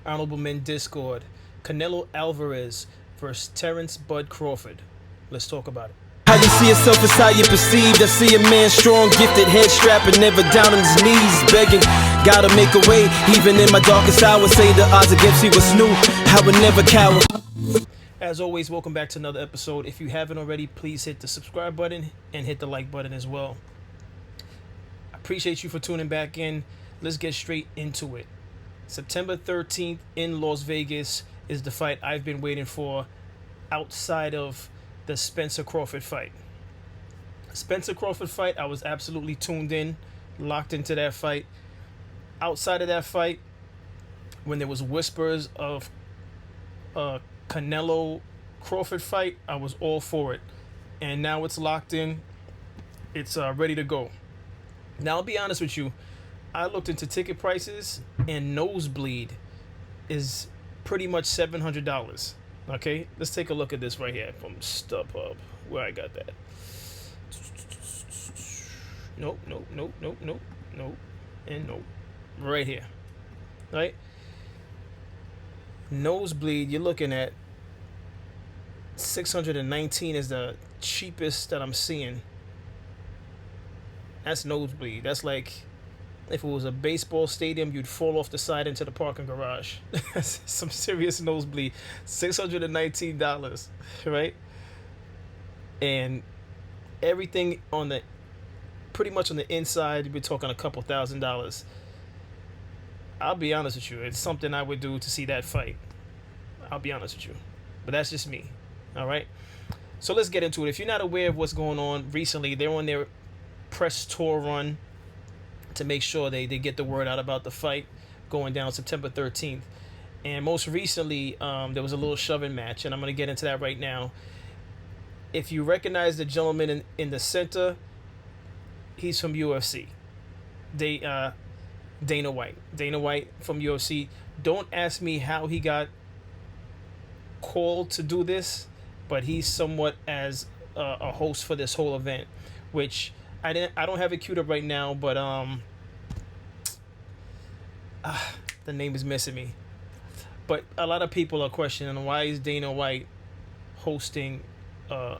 Honorable Men Discord. Canelo Alvarez versus Terrence Bud Crawford. Let's talk about it. How you see yourself is how you perceived. I see a man strong, gifted, head strapping, never down on his knees, begging. Gotta make a way, even in my darkest hour. Say the odds against me was new. I would never cower. As always, welcome back to another episode. If you haven't already, please hit the subscribe button and hit the like button as well. I appreciate you for tuning back in. Let's get straight into it. September 13th in Las Vegas is the fight I've been waiting for outside of the Spencer Crawford fight. Spencer Crawford fight, I was absolutely tuned in, locked into that fight. Outside of that fight, when there was whispers of Canelo Crawford fight, I was all for it. And now it's locked in. It's ready to go. Now, I'll be honest with you. I looked into ticket prices, and nosebleed is pretty much $700. Okay, let's take a look at this right here from StubHub, where I got that. Nope, and nope. Right here, right? Nosebleed, you're looking at 619 is the cheapest that I'm seeing. That's nosebleed. That's like if it was a baseball stadium, you'd fall off the side into the parking garage. That's some serious nosebleed. $619, right? And everything on the, pretty much on the inside, we're talking a couple $1,000s. I'll be honest with you, it's something I would do to see that fight. I'll be honest with you. But that's just me. All right? So let's get into it. If you're not aware of what's going on recently, they're on their press tour run to make sure they get the word out about the fight going down September 13th. And most recently, there was a little shoving match, and I'm going to get into that right now. If you recognize the gentleman in the center, he's from UFC. Dana White. Dana White from UFC. Don't ask me how he got called to do this, but he's somewhat as a host for this whole event, which I don't have it queued up right now, but the name is missing me. But a lot of people are questioning, why is Dana White hosting a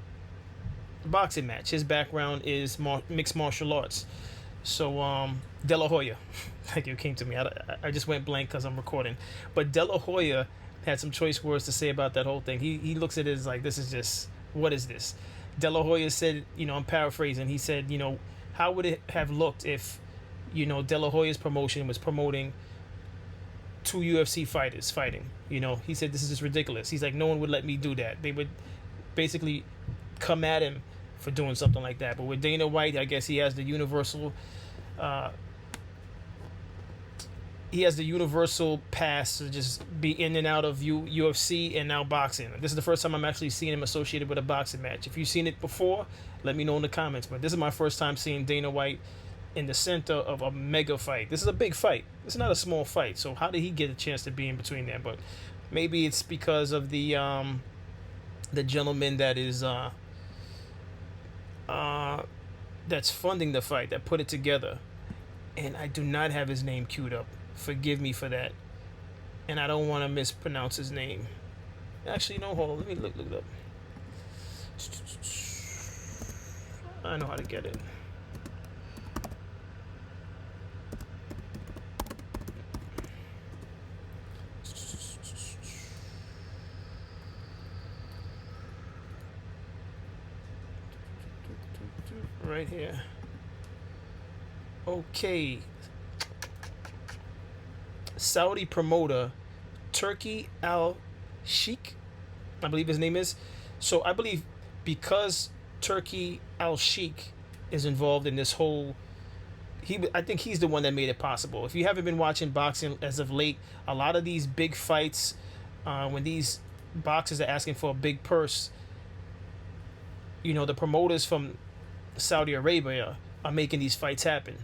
boxing match? His background is mixed martial arts. So De La Hoya, like it came to me. I just went blank because I'm recording. But De La Hoya had some choice words to say about that whole thing. He looks at it as like, this is just, what is this? De La Hoya said, I'm paraphrasing. He said, how would it have looked if, De La Hoya's promotion was promoting two UFC fighters fighting? He said, this is just ridiculous. He's like, no one would let me do that. They would basically come at him for doing something like that. But with Dana White, I guess he has the universal pass to just be in and out of UFC and now boxing. This is the first time I'm actually seeing him associated with a boxing match. If you've seen it before, let me know in the comments. But this is my first time seeing Dana White in the center of a mega fight. This is a big fight. It's not a small fight. So how did he get a chance to be in between there? But maybe it's because of the gentleman that is that's funding the fight, that put it together. And I do not have his name queued up. Forgive me for that. And I don't want to mispronounce his name. Actually, no, hold on. Let me look it up. I know how to get it. Right here. Okay. Saudi promoter Turki Al Sheikh, I believe his name is. So I believe because Turki Al Sheikh is involved in this whole, I think he's the one that made it possible. If you haven't been watching boxing as of late, a lot of these big fights, when these boxers are asking for a big purse, the promoters from Saudi Arabia are making these fights happen,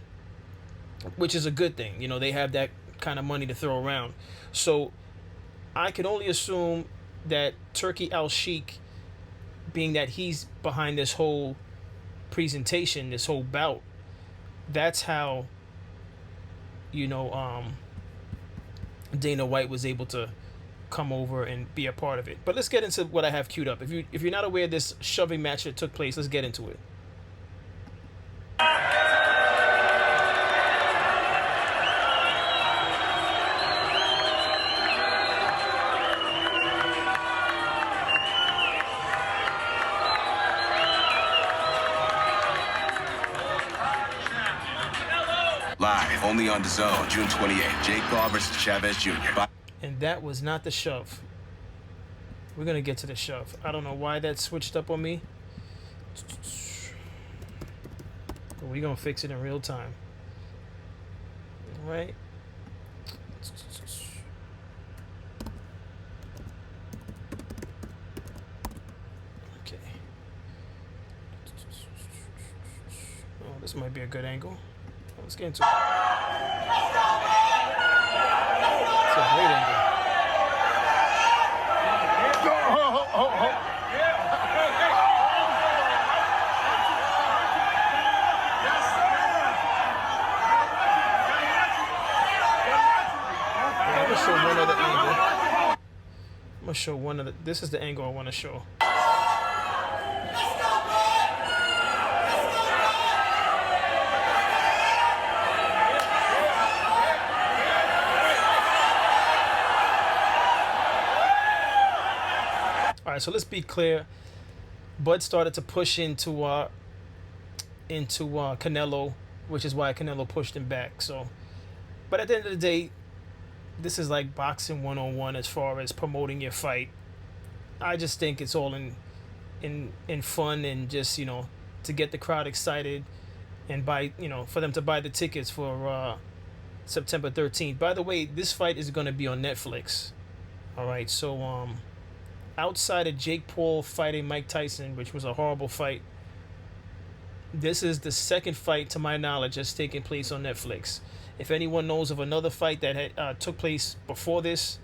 which is a good thing. They have that kind of money to throw around. So I can only assume that Turki Al Sheikh, being that he's behind this whole presentation, this whole bout, that's how Dana White was able to come over and be a part of it. But let's get into what I have queued up. If you're not aware of this shoving match that took place, let's get into it. Live, only on DAZN, June 28th. Jake Paul versus Chavez Jr. And that was not the shove. We're going to get to the shove. I don't know why that switched up on me. But we're going to fix it in real time. All right. Okay. Oh, this might be a good angle. Let's get into it. It's a great angle. I'm gonna show one other angle. I'm gonna show one of the. This is the angle I want to show. All right, so let's be clear. Bud started to push into Canelo, which is why Canelo pushed him back. So, but at the end of the day, this is like boxing 101 as far as promoting your fight. I just think it's all in fun and just, you know, to get the crowd excited and buy, you know, for them to buy the tickets for September 13th. By the way, this fight is going to be on Netflix. All right, so outside of Jake Paul fighting Mike Tyson, which was a horrible fight, this is the second fight, to my knowledge, that's taking place on Netflix. If anyone knows of another fight that had, took place before this,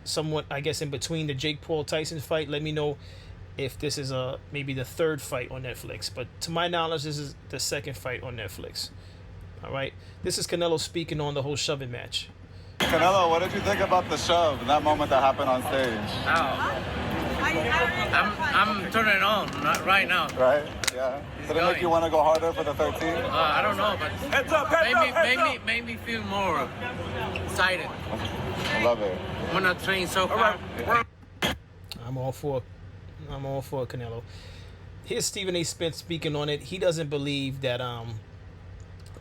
somewhat, I guess, in between the Jake Paul Tyson fight, let me know if this is maybe the third fight on Netflix. But to my knowledge, this is the second fight on Netflix. All right, this is Canelo speaking on the whole shoving match. Canelo, what did you think about the shove, that moment that happened on stage? Oh. I'm turning it on right now. Right? Yeah. Did it make you want to go harder for the 13? I don't know, but made me feel more excited. I love it. When I train so hard. I'm all for Canelo. Here's Stephen A. Smith speaking on it. He doesn't believe that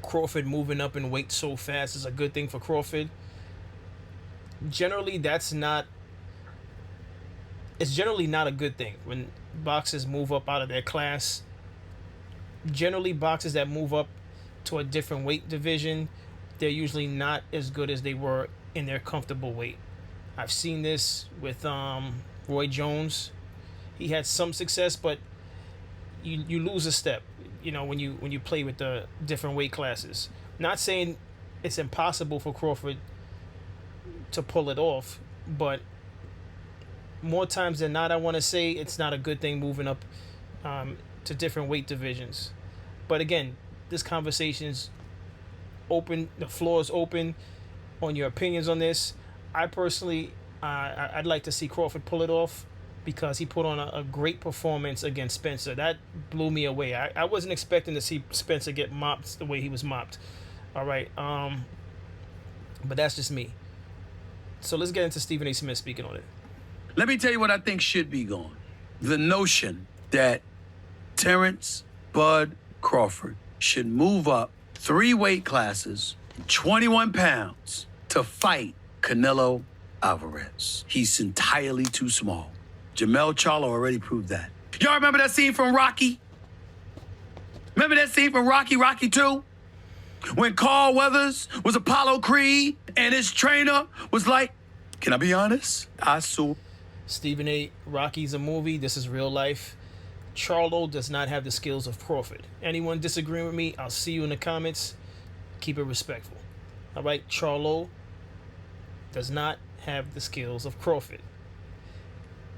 Crawford moving up in weight so fast is a good thing for Crawford. Generally, it's generally not a good thing when boxers move up out of their class. Generally, boxers that move up to a different weight division, they're usually not as good as they were in their comfortable weight. I've seen this with Roy Jones. He had some success, but you lose a step, you know, when you play with the different weight classes. Not saying it's impossible for Crawford to pull it off, but more times than not, I want to say it's not a good thing moving up to different weight divisions. But again, this conversation's open. The floor is open on your opinions on this. I personally, I'd like to see Crawford pull it off because he put on a great performance against Spencer. That blew me away. I wasn't expecting to see Spencer get mopped the way he was mopped. All right. But that's just me. So let's get into Stephen A. Smith speaking on it. Let me tell you what I think should be gone. The notion that Terrence Bud Crawford should move up 3 weight classes, 21 pounds, to fight Canelo Alvarez. He's entirely too small. Jamel Charlo already proved that. Y'all remember that scene from Rocky? Remember that scene from Rocky 2? When Carl Weathers was Apollo Creed and his trainer was like, can I be honest? I saw. Stephen A. Rocky's a movie. This is real life. Charlo does not have the skills of Crawford. Anyone disagreeing with me, I'll see you in the comments. Keep it respectful. All right, Charlo does not have the skills of Crawford.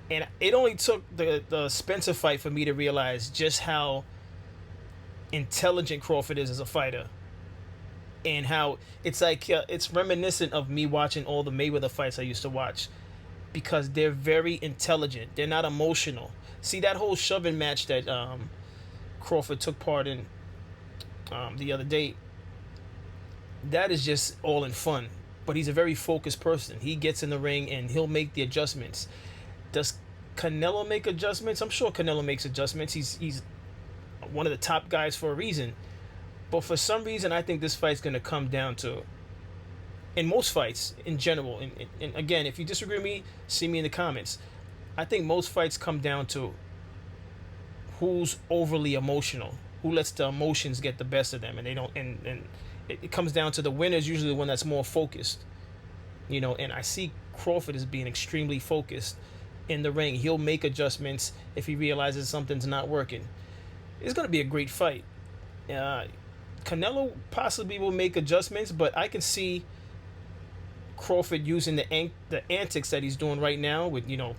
And it only took the Spencer fight for me to realize just how intelligent Crawford is as a fighter. and how it's like it's reminiscent of me watching all the Mayweather fights I used to watch, because they're very intelligent. They're not emotional. See that whole shoving match that Crawford took part in the other day. That is just all in fun. But he's a very focused person. He gets in the ring and he'll make the adjustments. Does Canelo make adjustments? I'm sure Canelo makes adjustments. He's one of the top guys for a reason. But for some reason, I think this fight's going to come down to, in most fights in general, and again, if you disagree with me, see me in the comments. I think most fights come down to who's overly emotional, who lets the emotions get the best of them, and they don't. And it comes down to the winner's usually the one that's more focused, you know. And I see Crawford as being extremely focused in the ring. He'll make adjustments if he realizes something's not working. It's going to be a great fight. Canelo possibly will make adjustments, but I can see Crawford using the antics that he's doing right now with, you know,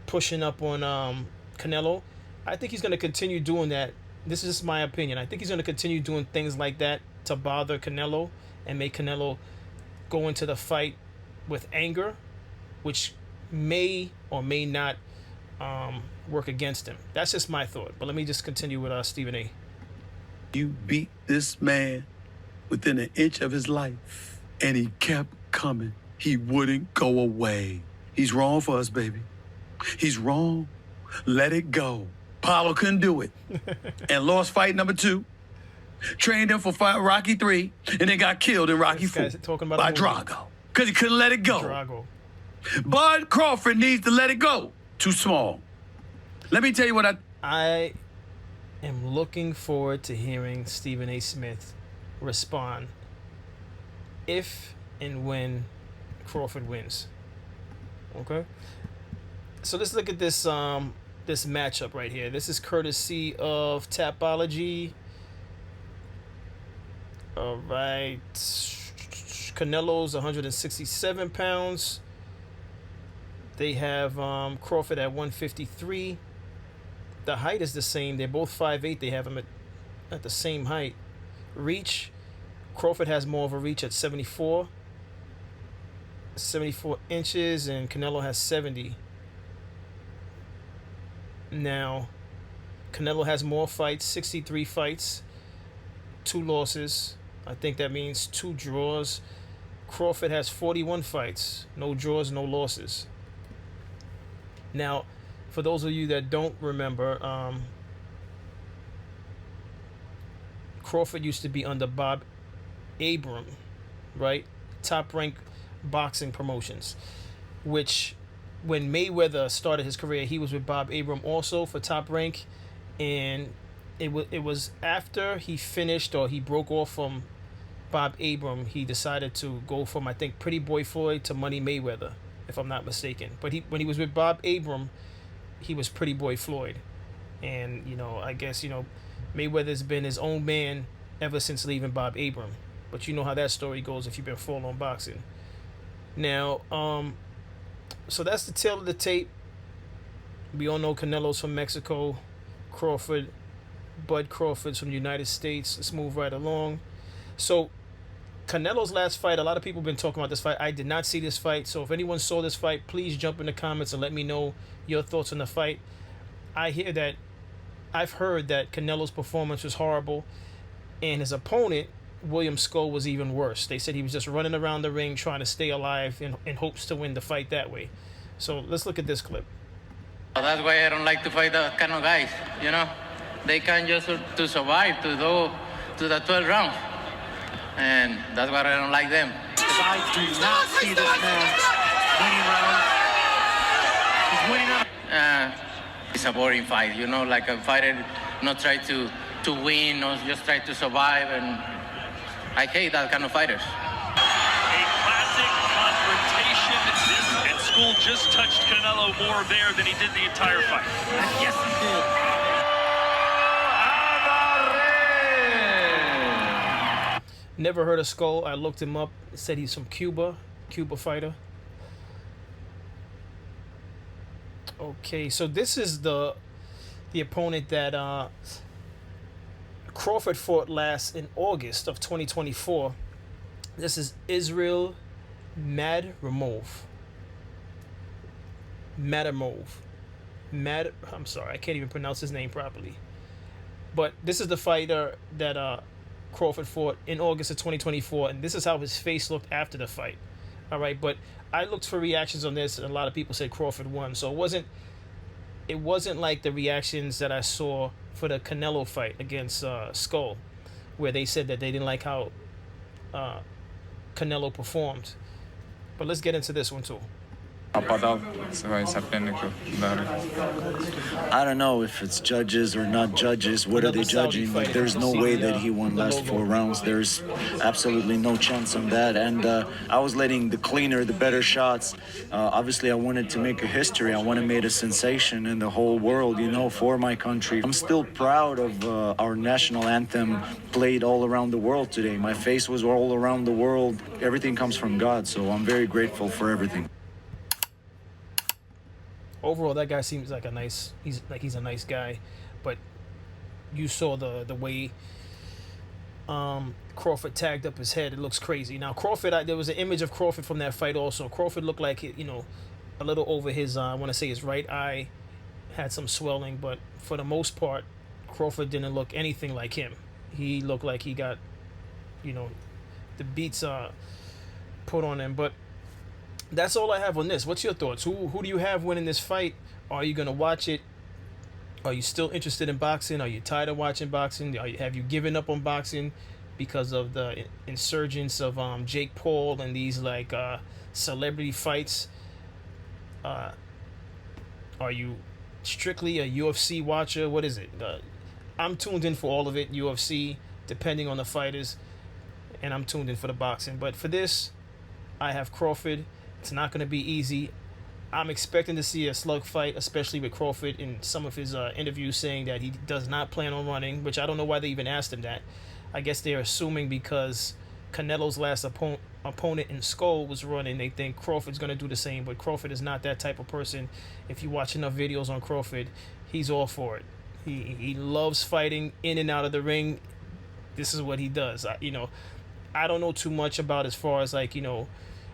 pushing up on Canelo. I think he's going to continue doing that. This is just my opinion. I think he's going to continue doing things like that to bother Canelo and make Canelo go into the fight with anger, which may or may not work against him. That's just my thought. But let me just continue with Stephen A. You beat this man within an inch of his life, and he kept coming. He wouldn't go away. He's wrong for us, baby. He's wrong. Let it go. Paulo couldn't do it. And lost fight number 2. Trained him for fight Rocky 3, and then got killed in Rocky 4 by Drago. Because he couldn't let it go. Drago. Bud Crawford needs to let it go. Too small. Let me tell you what I am looking forward to hearing Stephen A. Smith respond if and when Crawford wins. Okay? So let's look at this this matchup right here. This is courtesy of Tapology. All right. Canelo's 167 pounds. They have Crawford at 153. The height is the same. They're both 5'8". They have him at the same height. Reach, Crawford has more of a reach at 74 inches, and Canelo has 70. Now, Canelo has more fights, 63 fights, 2 losses. I think that means 2 draws. Crawford has 41 fights, no draws, no losses. Now, for those of you that don't remember, Crawford used to be under Bob Arum, right? Top Rank Boxing Promotions, which when Mayweather started his career, he was with Bob Arum also for Top Rank, and it was after he finished or he broke off from Bob Arum, he decided to go from, I think, Pretty Boy Floyd to Money Mayweather, if I'm not mistaken. But when he was with Bob Arum, he was Pretty Boy Floyd. And, you know, I guess, you know, Mayweather's been his own man ever since leaving Bob Arum. But you know how that story goes if you've been following boxing. Now, so that's the tail of the tape. We all know Canelo's from Mexico. Bud Crawford's from the United States. Let's move right along. So, Canelo's last fight, a lot of people have been talking about this fight. I did not see this fight. So if anyone saw this fight, please jump in the comments and let me know your thoughts on the fight. I've heard that Canelo's performance was horrible, and his opponent, William Skull, was even worse. They said he was just running around the ring trying to stay alive in hopes to win the fight that way. So let's look at this clip. That's why I don't like to fight that kind of guys, you know? They can just to survive, to go to the 12th round. And that's why I don't like them. I do not see this man winning rounds. He's winning rounds. It's a boring fight, you know, like a fighter not try to win or just try to survive, and I hate that kind of fighters. A classic confrontation, and Skull just touched Canelo more there than he did the entire fight. Yes, he did. Never heard of Skull. I looked him up. It said he's from Cuba fighter. Okay, so this is the opponent that Crawford fought last in August of 2024. This is Israel Madrimov. I'm sorry, I can't even pronounce his name properly. But this is the fighter that Crawford fought in August of 2024, and this is how his face looked after the fight. All right, but I looked for reactions on this, and a lot of people said Crawford won. So it wasn't like the reactions that I saw for the Canelo fight against Skull, where they said that they didn't like how Canelo performed. But let's get into this one too. Нападал своим сопернику. I don't know if it's judges or not judges. What are they judging? Like, there's no way that he won last 4 rounds. There's absolutely no chance on that. And I was letting the cleaner, the better shots. Obviously, I wanted to make a history. I wanted to make a sensation in the whole world, you know, for my country. I'm still proud of our national anthem played all around the world today. My face was all around the world. Everything comes from God, so I'm very grateful for everything. Overall, that guy seems like he's a nice guy, but you saw the way Crawford tagged up his head. It looks crazy. Now Crawford, there was an image of Crawford from that fight also. Crawford looked like, you know, a little over his I want to say his right eye had some swelling, but for the most part, Crawford didn't look anything like him. He looked like he got, you know, the beats put on him. But that's all I have on this. What's your thoughts? Who do you have winning this fight? Are you gonna watch it? Are you still interested in boxing? Are you tired of watching boxing? Have you given up on boxing because of the insurgence of Jake Paul and these like celebrity fights? Are you strictly a UFC watcher? What is it? I'm tuned in for all of it, UFC, depending on the fighters, and I'm tuned in for the boxing. But for this, I have Crawford. It's not going to be easy. I'm expecting to see a slug fight, especially with Crawford in some of his interviews saying that he does not plan on running, which I don't know why they even asked him that. I guess they're assuming because Canelo's last opponent in Skull was running, they think Crawford's going to do the same, but Crawford is not that type of person. If you watch enough videos on Crawford, he's all for it. He loves fighting in and out of the ring. This is what he does. I don't know too much about as far as like,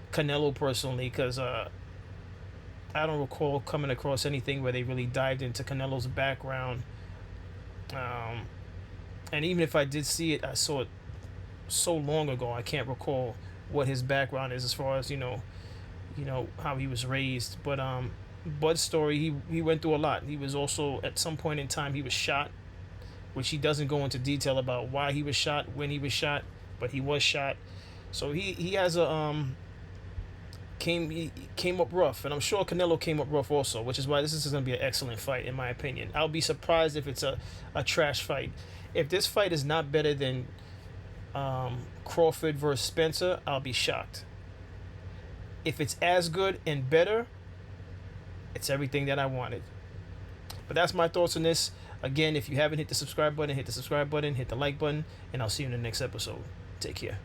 Canelo personally, because I don't recall coming across anything where they really dived into Canelo's background. And even if I did see it, I saw it so long ago, I can't recall what his background is as far as, how he was raised. But Bud's story, he went through a lot. He was also, at some point in time, he was shot, which he doesn't go into detail about why he was shot, when he was shot, but he was shot. So he has a came up rough, and I'm sure Canelo came up rough also, which is why this is going to be an excellent fight in my opinion. I'll be surprised if it's a trash fight. If this fight is not better than Crawford versus Spencer, I'll be shocked. If it's as good and better, it's everything that I wanted. But that's my thoughts on this. Again, if you haven't hit the subscribe button, hit the subscribe button, hit the like button, and I'll see you in the next episode. Take care.